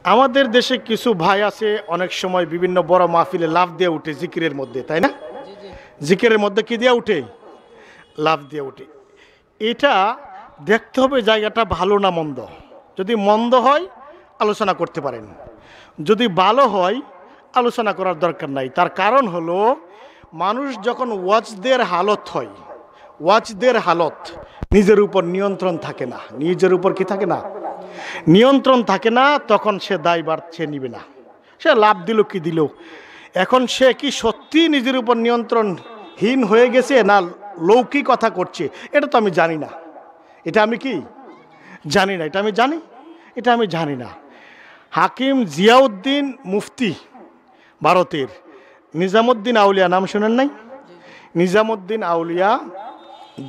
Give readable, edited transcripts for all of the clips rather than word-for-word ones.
আমাদের দেশে কিছু ভাই আছে অনেক সময় বিভিন্ন বড় মাহফিলে লাফ দিয়ে উঠে জিকিরের মধ্যে, তাই না? জিকিরের মধ্যে কি দিয়ে উঠে? লাফ দিয়ে উঠে। এটা দেখতে হবে জায়গাটা ভালো না মন্দ। যদি মন্দ হয় আলোচনা করতে পারেন, যদি ভালো হয় আলোচনা করার দরকার নাই। তার কারণ হলো মানুষ যখন ওয়াজদের হালত হয়, ওয়াজদের হালত নিজের উপর নিয়ন্ত্রণ থাকে না, নিজের উপর কি থাকে না, নিয়ন্ত্রণ থাকে না, তখন সে দায়ভার সে নিবে না। সে লাভ দিল কি দিল, এখন সে কি সত্যি নিজের উপর নিয়ন্ত্রণহীন হয়ে গেছে না লৌকিক কথা করছে, এটা তো আমি জানি না। এটা আমি কি জানি না, এটা আমি জানি, এটা আমি জানি না। হাকিম জিয়াউদ্দিন মুফতি ভারতের, নিজামুদ্দিন আউলিয়া নাম শুনেন নাই? নিজামুদ্দিন আউলিয়া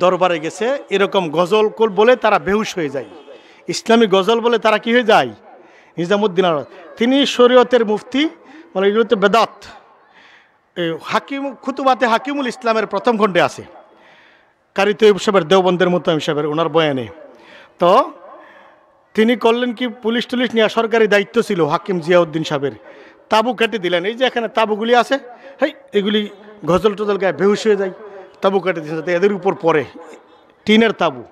দরবারে গেছে, এরকম গজল বলে তারা বেহুশ হয়ে যায়, ইসলামী গজল বলে তারা কি হয়ে যায়। নিজামুদ্দিন তিনি শরীয়তের মুফতি, মানে এগুলো তো বেদাত। হাকিম খুতুবাতে হাকিমুল ইসলামের প্রথম খণ্ডে আছে, কারি তৈয়ব সাহেবের, দেওবন্দের মুতামিম সাহেবের ওনার বয়ানে। তো তিনি করলেন কি, পুলিশ টুলিশ নিয়ে সরকারি দায়িত্ব ছিল হাকিম জিয়াউদ্দিন সাহেবের, তাবু কেটে দিলেন। এই যে এখানে তাবুগুলি আছে, হেই এগুলি গজল টজল গায়ে বেহুশ হয়ে যায়, তাবু কেটে দিয়েছে যাতে এদের উপর পড়ে, টিনের তাবু।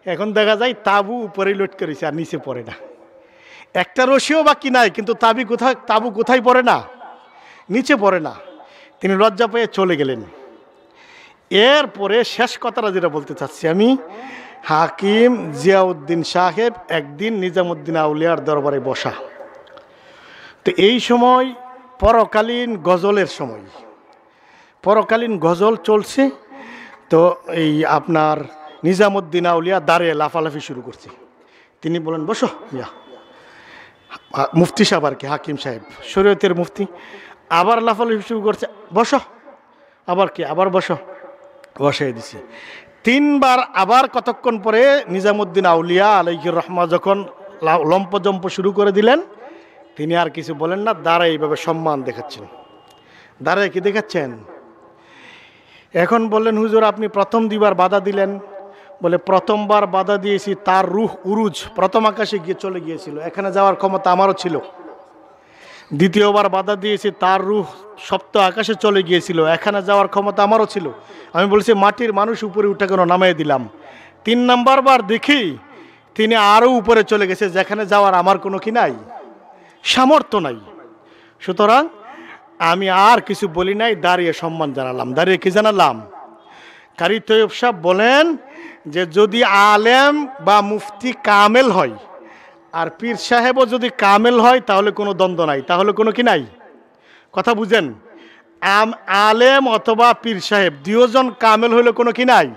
এখন দেখা যায় তাবু উপরেই লোড করেছে আর নিচে পড়ে না, একটা রশিও বাকি নাই, কিন্তু তাবু কোথায় পড়ে না, নিচে পড়ে না। তিনি লজ্জা পেয়ে চলে গেলেন। এরপরে শেষ কথাটা যেটা বলতে চাচ্ছি আমি, হাকিম জিয়াউদ্দিন সাহেব একদিন নিজামুদ্দিন আউলিয়ার দরবারে বসা। তো এই সময় পরকালীন গজলের সময়, পরকালীন গজল চলছে। তো এই আপনার নিজামুদ্দিন আউলিয়া দাঁড়িয়ে লাফালাফি শুরু করছে। তিনি বলেন বসো মিয়া। মুফতি সাহেব আর কি, হাকিম সাহেব শরীয়তের মুফতি, আবার লাফালাফি শুরু করছে, বসো, আবার কি, আবার বসো, বসাই দিছি তিনবার। আবার কতক্ষণ পরে নিজামুদ্দিন আউলিয়া আলাইহির রহমা যখন লম্পজম্প শুরু করে দিলেন, তিনি আর কিছু বলেন না, দাঁড়ায় এইভাবে সম্মান দেখাচ্ছেন। দাঁড়ায় কি দেখাচ্ছেন? এখন বললেন হুজুর আপনি প্রথম দুইবার বাধা দিলেন। বলে প্রথমবার বাধা দিয়েছি, তার রূহ উরুজ প্রথম আকাশে গিয়ে চলে গিয়েছিল, এখানে যাওয়ার ক্ষমতা আমারও ছিল। দ্বিতীয়বার বাধা দিয়েছি, তার রূহ সপ্ত আকাশে চলে গিয়েছিল, এখানে যাওয়ার ক্ষমতা আমারও ছিল। আমি বলছি মাটির মানুষ উপরে উঠে কেন, নামিয়ে দিলাম। 3 নাম্বার বার দেখি তিনি আরও উপরে চলে গেছে, যেখানে যাওয়ার আমার কোনো কি নাই, সামর্থ্য নাই। সুতরাং আমি আর কিছু বলি নাই, দাঁড়িয়ে সম্মান জানালাম। দাঁড়িয়ে কি জানালাম? কারি তৈয়ব সাহেব বলেন যে যদি আলেম বা মুফতি কামেল হয় আর পীর সাহেবও যদি কামেল হয় তাহলে কোনো দ্বন্দ্ব নাই, তাহলে কোনো কি নাই। কথা বুঝেন? আলেম অথবা পীর সাহেব দুজন কামেল হইলে কোনো কি নাই।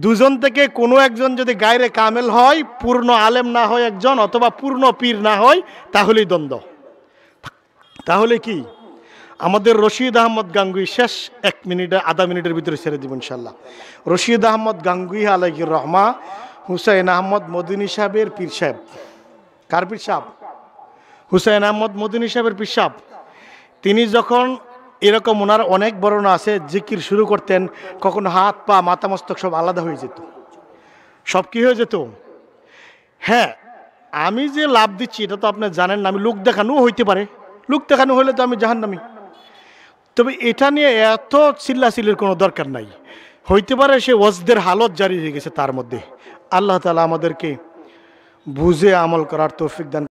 দুজন থেকে কোনো একজন যদি গায়রে কামেল হয়, পূর্ণ আলেম না হয় একজন, অথবা পূর্ণ পীর না হয়, তাহলেই দ্বন্দ্ব। তাহলে কি আমাদের রশিদ আহমদ গাঙ্গুই, শেষ 1 মিনিট আধা মিনিটের ভিতরে ছেড়ে দিব ইনশাল্লাহ। রশিদ আহমদ গাঙ্গুই আলাইহির রহমা হুসাইন আহমদ মদিনী সাহেবের পীর সাহেব। কার পীর সাহেব? হুসাইন আহমদ মদিনী সাহেবের পীর সাহেব। তিনি যখন এরকম, ওনার অনেক বর্ণনা আছে, জিকির শুরু করতেন, কখনো হাত পা মাথা মস্তক সব আলাদা হয়ে যেত, সব কি হয়ে যেত। হ্যাঁ, আমি যে লাভ দিচ্ছি এটা তো আপনি জানেন না, আমি লোক দেখানো হইতে পারে, লোক দেখানো হলে তো আমি জাহান্নামী। তবে এটা নিয়ে এত চিল্লাচিল্লির কোনো দরকার নাই। হইতে পারে সে ওয়াজদের হালত জারি হয়ে গেছে তার মধ্যে। আল্লাহ তাআলা আমাদেরকে বুঝে আমল করার তৌফিক দান।